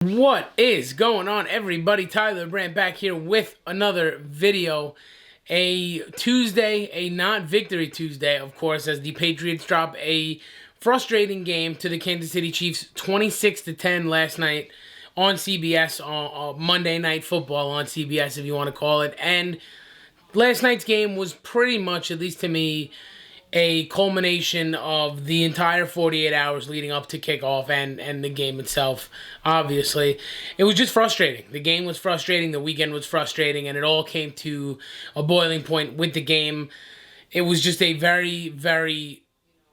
What is going on, everybody? Tyler Brandt back here with another video. A Tuesday, a not victory Tuesday, of course, as the Patriots drop a frustrating game to the Kansas City Chiefs 26-10 last night on CBS, on Monday Night Football on CBS, if you want to call it. And last night's game was pretty much, at least to me, a culmination of the entire 48 hours leading up to kickoff and the game itself, obviously. It was just frustrating. The game was frustrating, the weekend was frustrating, and it all came to a boiling point with the game. It was just a very, very,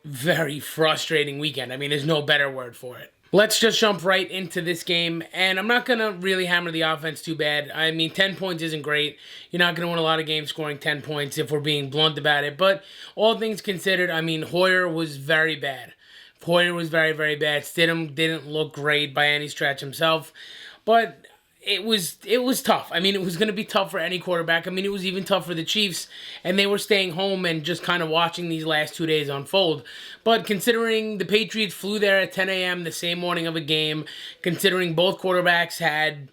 very frustrating weekend. I mean, there's no better word for it. Let's just jump right into this game, and I'm not going to really hammer the offense too bad. I mean, 10 points isn't great. You're not going to win a lot of games scoring 10 points if we're being blunt about it, but all things considered, I mean, Hoyer was very bad. Hoyer was very, very bad. Stidham didn't look great by any stretch himself, but it was tough. I mean, it was going to be tough for any quarterback. I mean, it was even tough for the Chiefs, and they were staying home and just kind of watching these last 2 days unfold. But considering the Patriots flew there at 10 a.m. the same morning of a game, considering both quarterbacks had,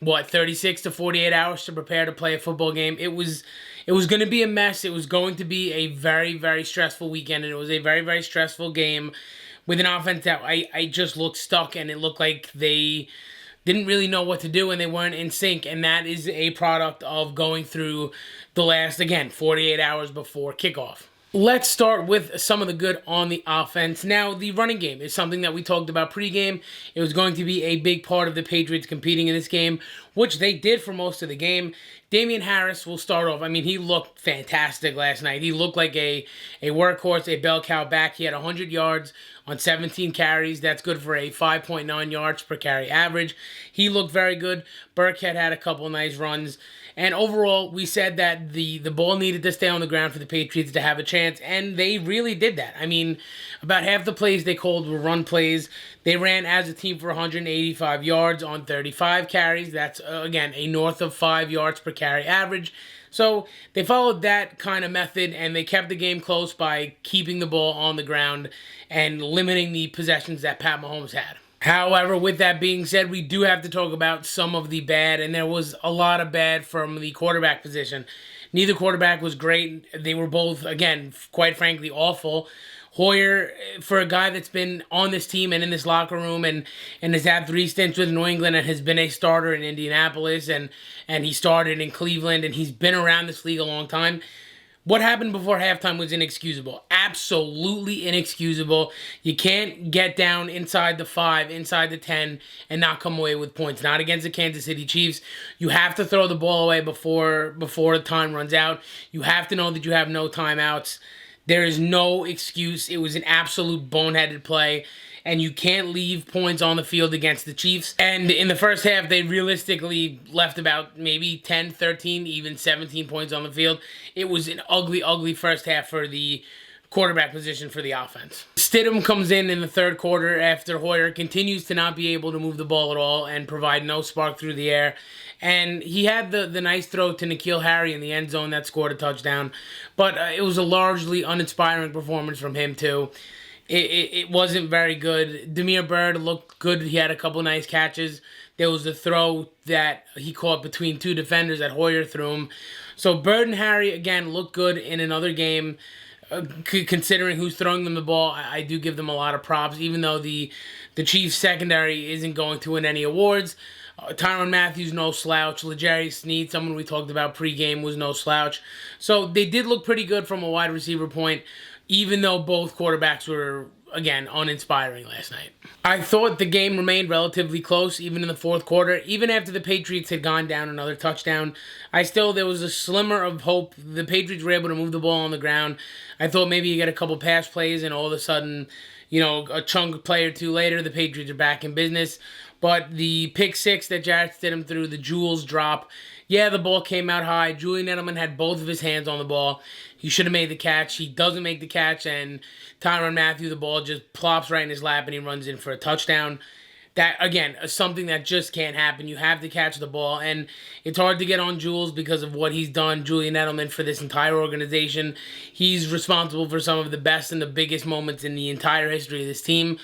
36 to 48 hours to prepare to play a football game, it was going to be a mess. It was going to be a very, very stressful weekend, and it was a very, very stressful game with an offense that I just looked stuck, and it looked like they didn't really know what to do, and they weren't in sync, and that is a product of going through the last, again, 48 hours before kickoff. Let's start with some of the good on the offense. Now, the running game is something that we talked about pregame. It was going to be a big part of the Patriots competing in this game, which they did for most of the game. Damian Harris will start off. I mean, he looked fantastic last night. He looked like a workhorse, a bell cow back. He had 100 yards on 17 carries. That's good for a 5.9 yards per carry average. He looked very good. Burkhead had a couple nice runs. And overall, we said that the ball needed to stay on the ground for the Patriots to have a chance, and they really did that. I mean, about half the plays they called were run plays. They ran as a team for 185 yards on 35 carries. That's, again, a north of 5 yards per carry average. So they followed that kind of method, and they kept the game close by keeping the ball on the ground and limiting the possessions that Pat Mahomes had. However, with that being said, we do have to talk about some of the bad, and there was a lot of bad from the quarterback position. Neither quarterback was great. They were both, again, quite frankly, awful. Hoyer, for a guy that's been on this team and in this locker room and has had 3 stints with New England and has been a starter in Indianapolis and he started in Cleveland and he's been around this league a long time, what happened before halftime was inexcusable. Absolutely inexcusable. You can't get down inside the 5, inside the 10, and not come away with points. Not against the Kansas City Chiefs. You have to throw the ball away before the time runs out. You have to know that you have no timeouts. There is no excuse. It was an absolute boneheaded play, and you can't leave points on the field against the Chiefs. And in the first half, they realistically left about maybe 10, 13, even 17 points on the field. It was an ugly, ugly first half for the quarterback position for the offense. Stidham comes in the third quarter after Hoyer continues to not be able to move the ball at all and provide no spark through the air. And he had the nice throw to N'Keal Harry in the end zone that scored a touchdown. But it was a largely uninspiring performance from him, too. It wasn't very good. Damiere Byrd looked good. He had a couple nice catches. There was a throw that he caught between 2 defenders that Hoyer threw him. So Byrd and Harry, again, looked good in another game. Considering who's throwing them the ball, I do give them a lot of props, even though the Chiefs secondary isn't going to win any awards. Tyrann Mathieu, no slouch. L'Jarius Sneed, someone we talked about pregame, was no slouch. So they did look pretty good from a wide receiver point, even though both quarterbacks were, again, uninspiring last night. I thought the game remained relatively close, even in the fourth quarter. Even after the Patriots had gone down another touchdown, there was a slimmer of hope. The Patriots were able to move the ball on the ground. I thought maybe you get a couple pass plays, and all of a sudden, a chunk play or 2 later, the Patriots are back in business. But the pick 6 that Jarrett Stidham threw, the Jules drop, yeah, the ball came out high. Julian Edelman had both of his hands on the ball. He should have made the catch. He doesn't make the catch, and Tyrann Mathieu, the ball just plops right in his lap, and he runs in for a touchdown. That, again, is something that just can't happen. You have to catch the ball, and it's hard to get on Jules because of what he's done, Julian Edelman, for this entire organization. He's responsible for some of the best and the biggest moments in the entire history of this team.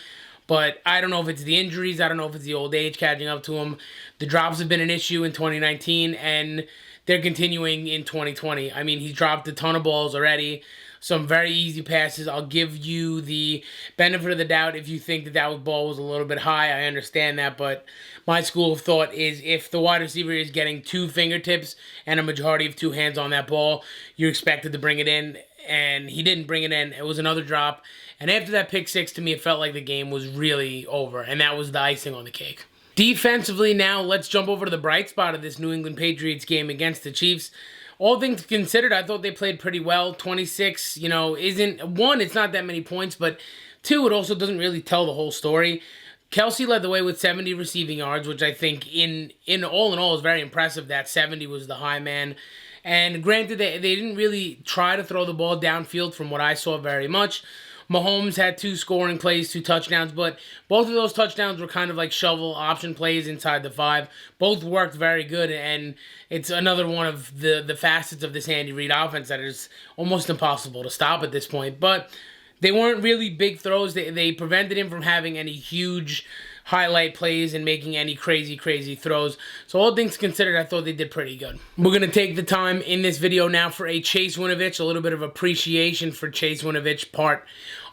But I don't know if it's the injuries. I don't know if it's the old age catching up to him. The drops have been an issue in 2019, and they're continuing in 2020. I mean, he's dropped a ton of balls already. Some very easy passes. I'll give you the benefit of the doubt if you think that ball was a little bit high. I understand that, but my school of thought is if the wide receiver is getting 2 fingertips and a majority of 2 hands on that ball, you're expected to bring it in, and he didn't bring it in. It was another drop, and after that pick six, to me, it felt like the game was really over, and that was the icing on the cake. Defensively now, let's jump over to the bright spot of this New England Patriots game against the Chiefs. All things considered, I thought they played pretty well. 26, it's not that many points, but 2, it also doesn't really tell the whole story. Kelsey led the way with 70 receiving yards, which I think in all is very impressive. That 70 was the high, man. And granted, they didn't really try to throw the ball downfield from what I saw very much. Mahomes had 2 scoring plays, 2 touchdowns, but both of those touchdowns were kind of like shovel option plays inside the 5. Both worked very good, and it's another one of the facets of this Andy Reid offense that is almost impossible to stop at this point. But they weren't really big throws. They prevented him from having any huge highlight plays and making any crazy throws. So all things considered, I thought they did pretty good. We're going to take the time in this video now for a Chase Winovich, a little bit of appreciation for Chase Winovich part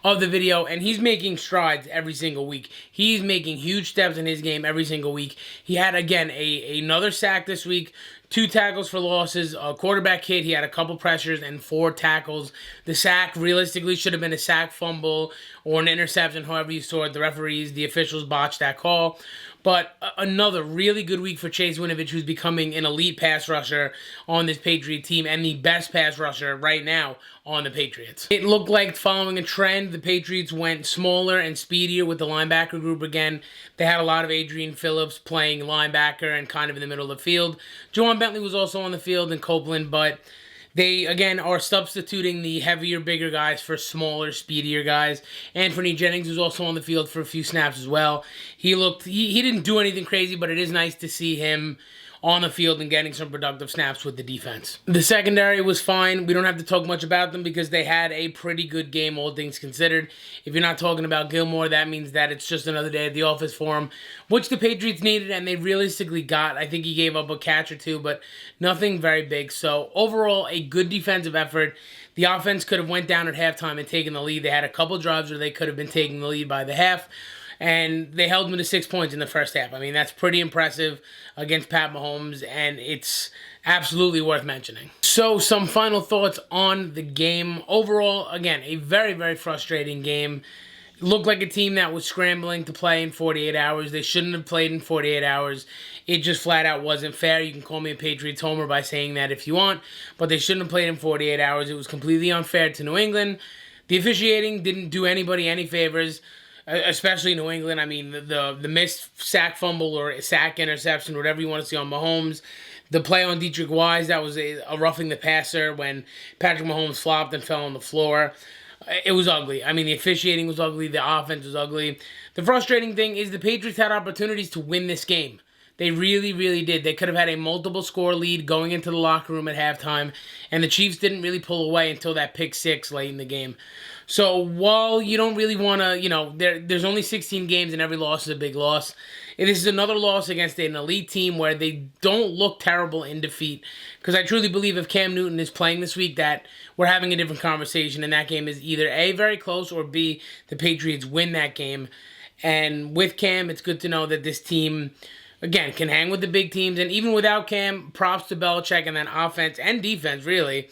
of the video, and he's making strides every single week. He's making huge steps in his game every single week. He had, again, another sack this week, 2 tackles for losses, a quarterback hit. He had a couple pressures and 4 tackles. The sack realistically should have been a sack fumble or an interception, however you saw it. The referees, the officials botched that call. But another really good week for Chase Winovich, who's becoming an elite pass rusher on this Patriot team and the best pass rusher right now on the Patriots. It looked like following a trend, the Patriots went smaller and speedier with the linebacker group again. They had a lot of Adrian Phillips playing linebacker and kind of in the middle of the field. Juwan Bentley was also on the field and Copeland, but they, again, are substituting the heavier, bigger guys for smaller, speedier guys. Anthony Jennings was also on the field for a few snaps as well. He didn't do anything crazy, but it is nice to see him on the field and getting some productive snaps with the defense. The secondary was fine. We don't have to talk much about them because they had a pretty good game, all things considered. If you're not talking about Gilmore, that means that it's just another day at the office for him, which the Patriots needed, and they realistically got. I think he gave up a catch or 2, but nothing very big. So overall, a good defensive effort. The offense could have went down at halftime and taken the lead. They had a couple drives where they could have been taking the lead by the half, and they held them to 6 points in the first half. I mean, that's pretty impressive against Pat Mahomes, and it's absolutely worth mentioning. So, some final thoughts on the game. Overall, again, a very frustrating game. It looked like a team that was scrambling to play in 48 hours. They shouldn't have played in 48 hours. It just flat out wasn't fair. You can call me a Patriots homer by saying that if you want, but they shouldn't have played in 48 hours. It was completely unfair to New England. The officiating didn't do anybody any favors, especially New England. I mean, the missed sack fumble or sack interception, whatever you want to see on Mahomes. The play on Dietrich Wise, that was a roughing the passer when Patrick Mahomes flopped and fell on the floor. It was ugly. I mean, the officiating was ugly. The offense was ugly. The frustrating thing is the Patriots had opportunities to win this game. They really did. They could have had a multiple score lead going into the locker room at halftime, and the Chiefs didn't really pull away until that pick six late in the game. So while you don't really want to, there's only 16 games and every loss is a big loss. This is another loss against an elite team where they don't look terrible in defeat. Because I truly believe if Cam Newton is playing this week that we're having a different conversation, and that game is either A, very close, or B, the Patriots win that game. And with Cam, it's good to know that this team, again, can hang with the big teams. And even without Cam, props to Belichick and then offense and defense, really,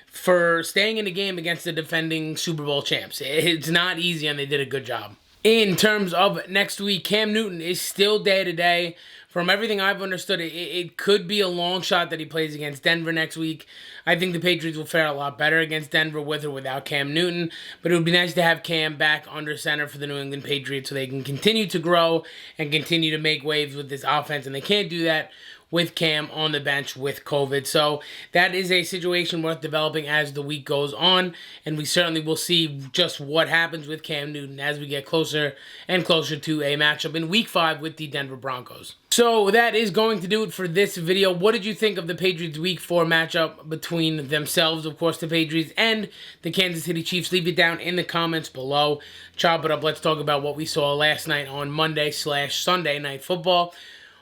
for staying in the game against the defending Super Bowl champs. It's not easy, and they did a good job. In terms of next week, Cam Newton is still day-to-day. From everything I've understood, it could be a long shot that he plays against Denver next week. I think the Patriots will fare a lot better against Denver with or without Cam Newton. But it would be nice to have Cam back under center for the New England Patriots so they can continue to grow and continue to make waves with this offense. And they can't do that with Cam on the bench with COVID. So that is a situation worth developing as the week goes on, and we certainly will see just what happens with Cam Newton as we get closer and closer to a matchup in Week 5 with the Denver Broncos. So that is going to do it for this video. What did you think of the Patriots Week 4 matchup between themselves, of course, the Patriots, and the Kansas City Chiefs? Leave it down in the comments below. Chop it up. Let's talk about what we saw last night on Monday/Sunday Night Football.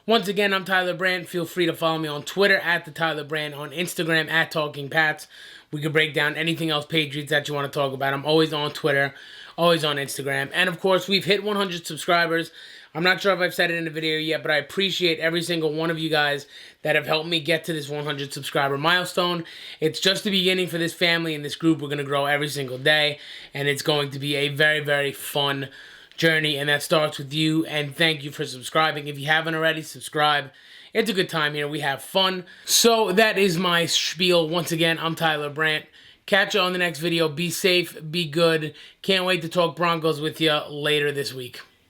Once again, I'm Tyler Brandt. Feel free to follow me on Twitter at the Tyler Brandt, on Instagram at Talking Pats. We can break down anything else Patriots that you want to talk about. I'm always on Twitter, always on Instagram. And of course, we've hit 100 subscribers. I'm not sure if I've said it in the video yet, but I appreciate every single one of you guys that have helped me get to this 100 subscriber milestone. It's just the beginning for this family and this group. We're going to grow every single day, and it's going to be a very, very fun journey, and that starts with you. And thank you for subscribing. If you haven't already, subscribe. It's a good time here. We have fun. So that is my spiel. Once again, I'm Tyler Brandt. Catch you on the next video. Be safe. Be good. Can't wait to talk Broncos with you later this week.